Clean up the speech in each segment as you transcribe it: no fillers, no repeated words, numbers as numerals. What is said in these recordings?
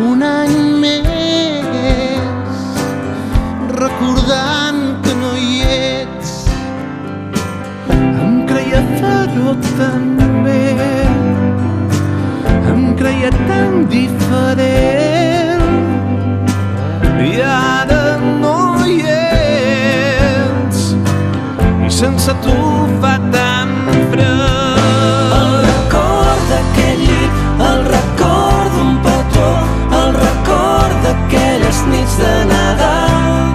Un any més recordant que no hi ets. Em creia ferro també, em creia tan diferent, i ara no hi ets, i sense tu fa tan fred. El record d'aquell llit, el record d'un petó, el record d'aquelles nits de Nadal,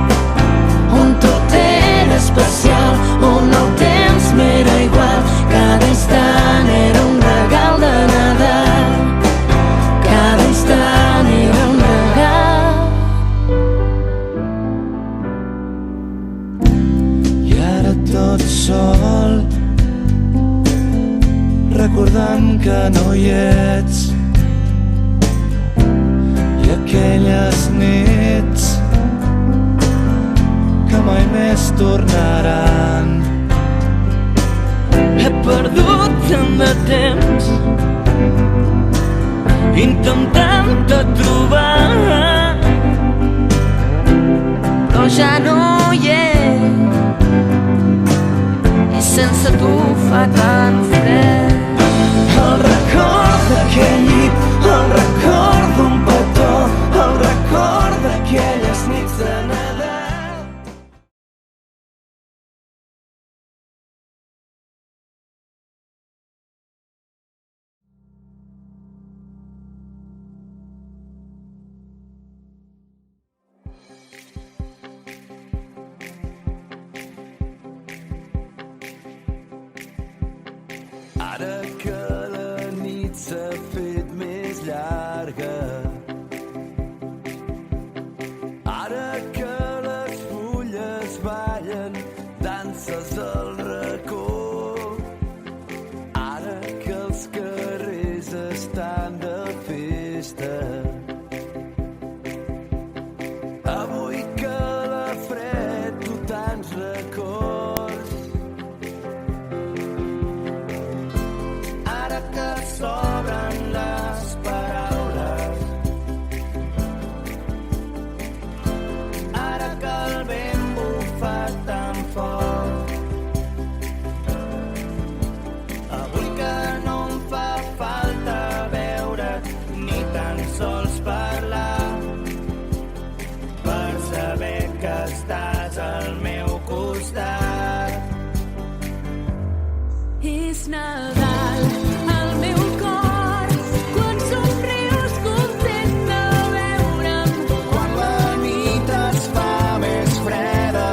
on tot era especial, on el temps m'era igual, cada instant era un regal de Nadal, cada instant era un regal. I ara tot sol, recordant que no hi ets, i aquelles nits que mai més tornaran. He perdut tant de temps intentant-te trobar, però ja no hi ets, i sense tu fa tan fred. El record d'aquell llit, el record d'un petó, el record d'aquelles nits de Nadal. Ara que la nit s'ha fet més llarga, ara que les fulles ballen danses al racó, ara que els carrers estan de festa, avui que la fred tu tants records, que s'obren les paraules, ara que el vent bufa tan fort, avui que no em fa falta veure't ni tan sols parlar, per saber que estàs al meu costat. És Nadal al meu cor, quan somrius content de veure'm, Quan la nit es fa més freda,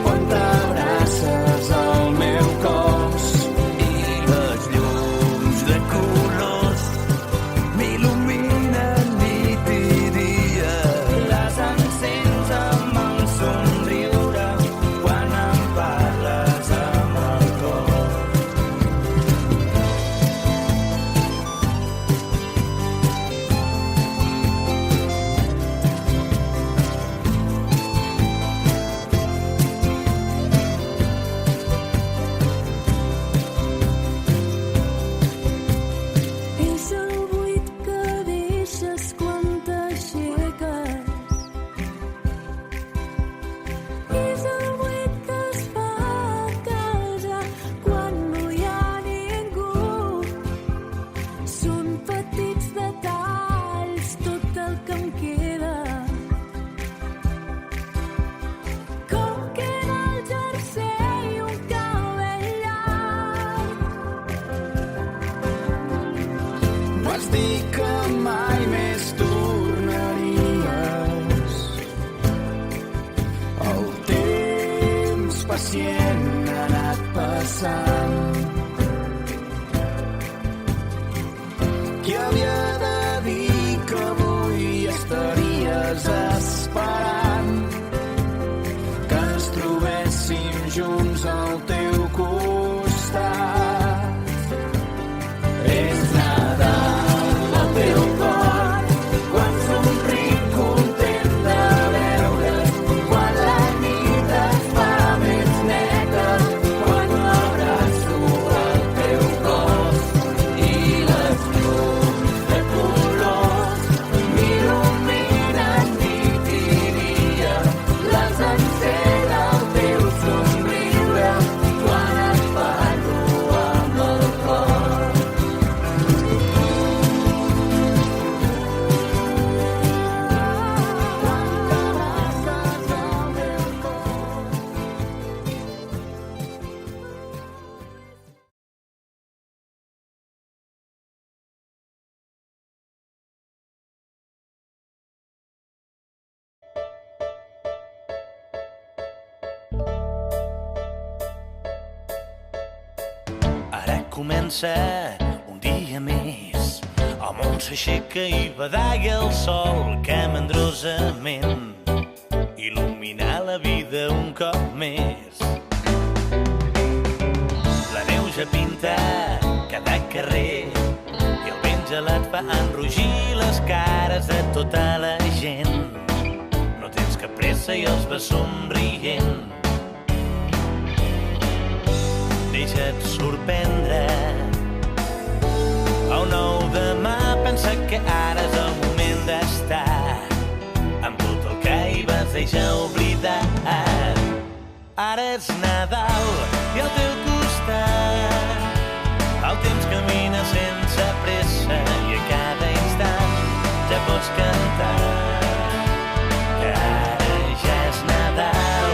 quan t'abraces al meu cos i les llums de colors m'il·luminen nit i dia. Les encens amb el somriure quan em parles amb el cor. és el buit que deixes quan t'aixeques, és el buit que es fa a casa quan no hi ha ningú, són petits detalls tot el que em queda, com queda el jersei i un cabell llarg. Vas dir que mai més tornaries. El temps pacient ha anat passant. Qui havia de dir que avui estaries esperant que ens trobéssim junts al teu costat? És Nadal al teu cor, quan somric content de veure't, quan la nit es fa més neta, quan m'abraces comença un dia més. El món s'aixeca i badalla el sol que mandrosament il·lumina la vida un cop més. La neu ja pinta cada carrer i el vent gelat fa enrogir les cares de tota la gent. No tens cap pressa i els vas somrient. Deixa't sorprendre. El nou demà pensa que ara és el moment d'estar amb tot el que hi vas deixar oblidat. Ara és Nadal i al teu costat el temps camina sense pressa i a cada instant ja pots cantar que ara ja és Nadal,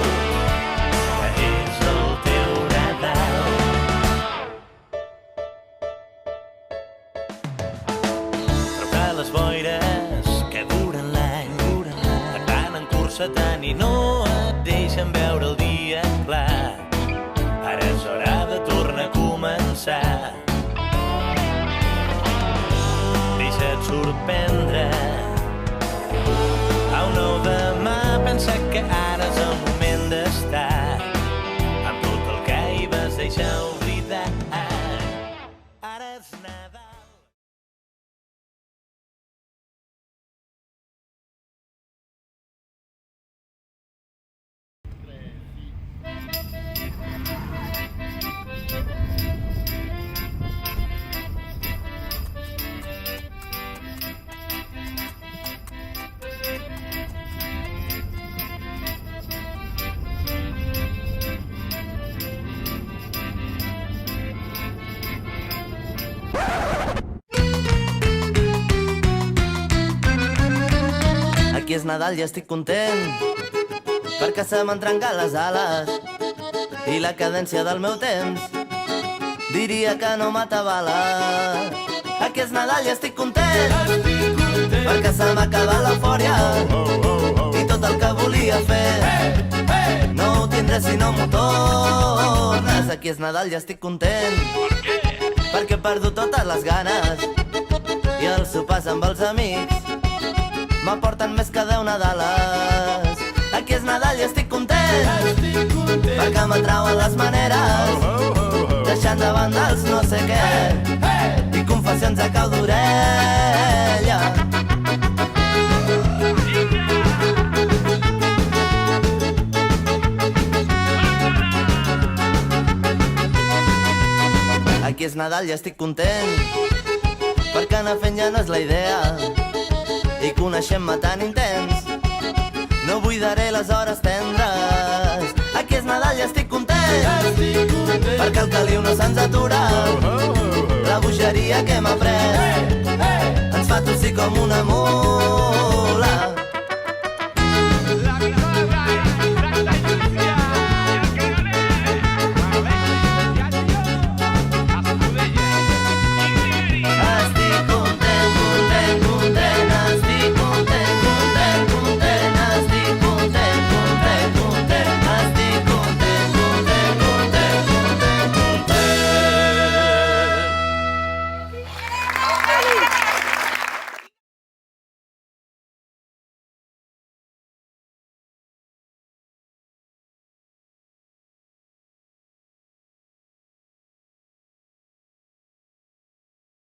que és el teu Nadal. Però que les boires que duren l'any et van encursetant i no et deixen veure el dia clar. Ara és hora de tornar a començar. Deixa't sorprendre. A un nou demà pensa que ara és el moment d'estar amb tot el que hi vas deixar oblidat. Ara és Nadal. Aquí és Nadal i estic content perquè se m'han trencat les ales i la cadència del meu temps diria que no m'atabala. Aquí és Nadal i estic content perquè se m'ha acabat l'eufòria i tot el que volia fer no ho tindré si no m'ho tornes. Aquí és Nadal i estic content perquè he perdut totes les ganes i els sopars amb els amics m'aporten més que 10 Nadales. Aquí és Nadal i estic content perquè m'atrauen les maneres deixant de banda els no sé què i confessions a cau d'orella. Aquí és Nadal i estic content perquè anar fent ja no és la idea i coneixent-me tan intens no buidaré les hores tendres. Aquí és Nadal i estic content perquè el caliu no se'ns atura. La bogeria que hem après ens fa tossir com una mula.